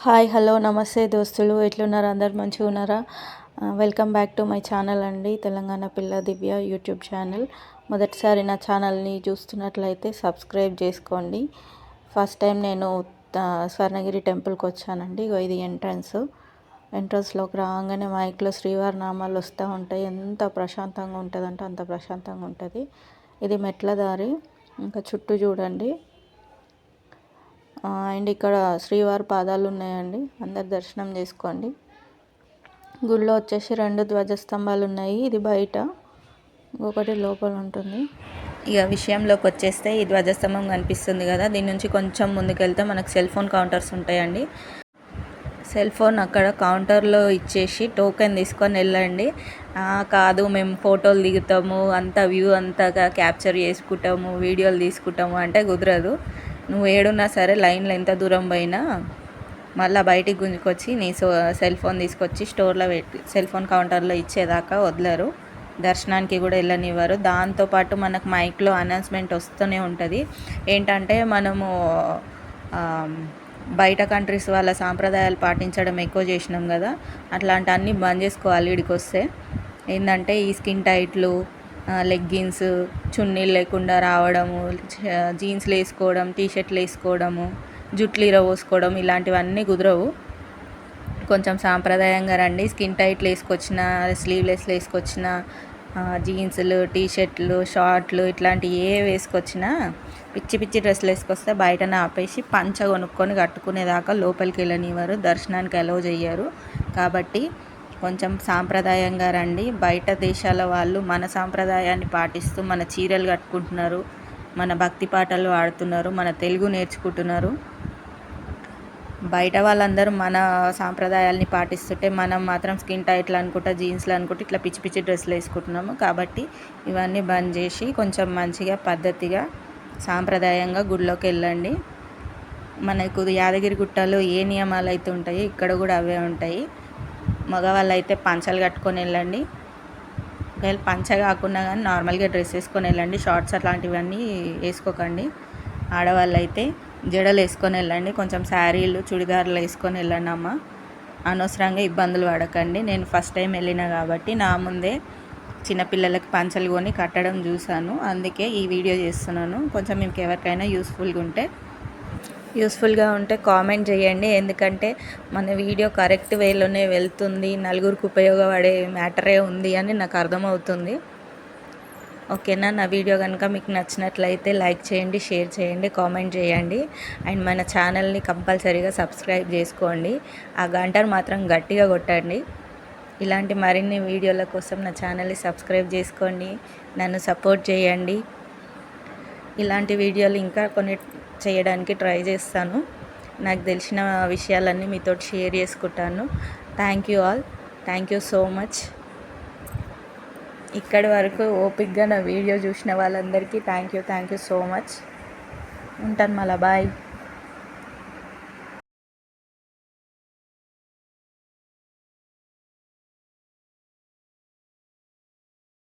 Hi hello నమస్తే దోస్తులు, ఎట్లున్నారు? అందరు మంచిగా ఉన్నారా? Welcome back to my channel అండి, తెలంగాణ పిల్ల దివ్య యూట్యూబ్ ఛానల్. మొదటిసారి నా ఛానల్ని చూస్తున్నట్లయితే సబ్స్క్రైబ్ చేసుకోండి. ఫస్ట్ టైం నేను స్వర్ణగిరి టెంపుల్కి వచ్చానండి. ఇది ఎంట్రన్స్లోకి రాగానే మైక్లో శ్రీవారి నామాలు వస్తూ ఉంటాయి. ఎంత ప్రశాంతంగా ఉంటుందంటే అంత ప్రశాంతంగా ఉంటుంది. ఇది మెట్ల దారి, ఇంకా చుట్టూ చూడండి. అండ్ ఇక్కడ శ్రీవారి పాదాలు ఉన్నాయండి, అందరు దర్శనం చేసుకోండి. గుడిలో వచ్చేసి 2 ధ్వజస్తంభాలు ఉన్నాయి. ఇది బయట, ఇంకొకటి లోపల ఉంటుంది. ఇక విషయంలోకి వచ్చేస్తే ఈ ధ్వజస్తంభం కనిపిస్తుంది కదా, దీని నుంచి కొంచెం ముందుకెళ్తే మనకు సెల్ ఫోన్ కౌంటర్స్ ఉంటాయండి. సెల్ ఫోన్ అక్కడ కౌంటర్లో ఇచ్చేసి టోకెన్ తీసుకొని వెళ్ళండి. కాదు మేము ఫోటోలు దిగుతాము, అంతా వ్యూ అంతగా క్యాప్చర్ చేసుకుంటాము, వీడియోలు తీసుకుంటాము అంటే కుదరదు. నువ్వు ఏడున్నా సరే లైన్లో ఎంత దూరం పోయినా మళ్ళీ బయటికి గుంజుకొచ్చి నీ సెల్ ఫోన్ తీసుకొచ్చి స్టోర్లో పెట్టి సెల్ ఫోన్ కౌంటర్లో ఇచ్చేదాకా వదలరు. దర్శనానికి కూడా వెళ్ళనివ్వరు. దాంతోపాటు మనకు మైక్లో అనౌన్స్మెంట్ వస్తూనే ఉంటుంది. ఏంటంటే మనము బయట కంట్రీస్ వాళ్ళ సాంప్రదాయాలు పాటించడం ఎక్కువ చేసినాం కదా, అట్లాంటి అన్నీ బంద్ చేసుకోవాలి. ఇక్కడికి వస్తే ఏంటంటే ఈ స్కిన్ టైట్లు, లెగ్గిన్స్, చున్నీలు లేకుండా రావడము, జీన్స్లు వేసుకోవడం, టీషర్ట్లు వేసుకోవడము, జుట్లు ఇరవోసుకోవడం ఇలాంటివన్నీ కుదరవు. కొంచెం సాంప్రదాయంగా రండి. స్కిన్ టైట్లు వేసుకొచ్చిన, స్లీవ్లెస్లు వేసుకొచ్చిన, జీన్స్లు, టీషర్ట్లు, షార్ట్లు ఇట్లాంటివి ఏ వేసుకొచ్చినా పిచ్చి పిచ్చి డ్రెస్సులు వేసుకొస్తే బయటనే ఆపేసి పంచ కొనుక్కొని కట్టుకునేదాకా లోపలికి వెళ్ళనివ్వరు, దర్శనానికి అలౌ చెయ్యరు. కాబట్టి కొంచెం సాంప్రదాయంగా రండి. బయట దేశాల వాళ్ళు మన సాంప్రదాయాన్ని పాటిస్తూ మన చీరలు కట్టుకుంటున్నారు, మన భక్తి పాటలు పాడుతున్నారు, మన తెలుగు నేర్చుకుంటున్నారు. బయట వాళ్ళందరూ మన సాంప్రదాయాల్ని పాటిస్తుంటే మనం మాత్రం స్కిన్ టైట్లు అనుకుంటా, జీన్స్లు అనుకుంటే ఇట్లా పిచ్చి పిచ్చి డ్రెస్సులు వేసుకుంటున్నాము. కాబట్టి ఇవన్నీ బంద్ చేసి కొంచెం మంచిగా పద్ధతిగా సాంప్రదాయంగా గుడిలోకి వెళ్ళండి. మనకు యాదగిరి గుట్టలో ఏ నియమాలు అయితే ఉంటాయో ఇక్కడ కూడా అవే ఉంటాయి. మగవాళ్ళు అయితే పంచలు కట్టుకొని వెళ్ళండి. ఒకవేళ పంచ కాకుండా కానీ నార్మల్గా డ్రెస్ వేసుకొని వెళ్ళండి. షార్ట్స్ అట్లాంటివన్నీ వేసుకోకండి. ఆడవాళ్ళు అయితే జడలు వేసుకొని వెళ్ళండి. కొంచెం శారీలు, చుడిదార్లు వేసుకొని వెళ్ళండి అమ్మ. అనవసరంగా ఇబ్బందులు పడకండి. నేను ఫస్ట్ టైం వెళ్ళినా కాబట్టి నా ముందే చిన్నపిల్లలకి పంచలు కొని కట్టడం చూశాను, అందుకే ఈ వీడియో చేస్తున్నాను. కొంచెం మీకు ఎవరికైనా యూస్ఫుల్గా ఉంటే కామెంట్ చేయండి. ఎందుకంటే మన వీడియో కరెక్ట్ వేలోనే వెళ్తుంది, నలుగురికి ఉపయోగపడే మ్యాటరే ఉంది అని నాకు అర్థమవుతుంది. ఓకేనా? నా వీడియో కనుక మీకు నచ్చినట్లయితే లైక్ చేయండి, షేర్ చేయండి, కామెంట్ చేయండి. అండ్ మన ఛానల్ని కంపల్సరీగా సబ్స్క్రైబ్ చేసుకోండి. ఆ గంటను మాత్రం గట్టిగా కొట్టండి. ఇలాంటి మరిన్ని వీడియోల కోసం నా ఛానల్ని సబ్స్క్రైబ్ చేసుకోండి, నన్ను సపోర్ట్ చేయండి. ఇలాంటి వీడియోలు ఇంకా కొన్ని చేయడానికి ట్రై చేస్తాను. నాకు తెలిసిన విషయాలన్నీ మీతో షేర్ చేసుకుంటాను. Thank you all, thank you so much. ఇక్కడి వరకు ఓపిక్గా నా వీడియో చూసిన వాళ్ళందరికీ థ్యాంక్ యూ సో మచ్. ఉంటాను మళ్ళీ, బాయ్.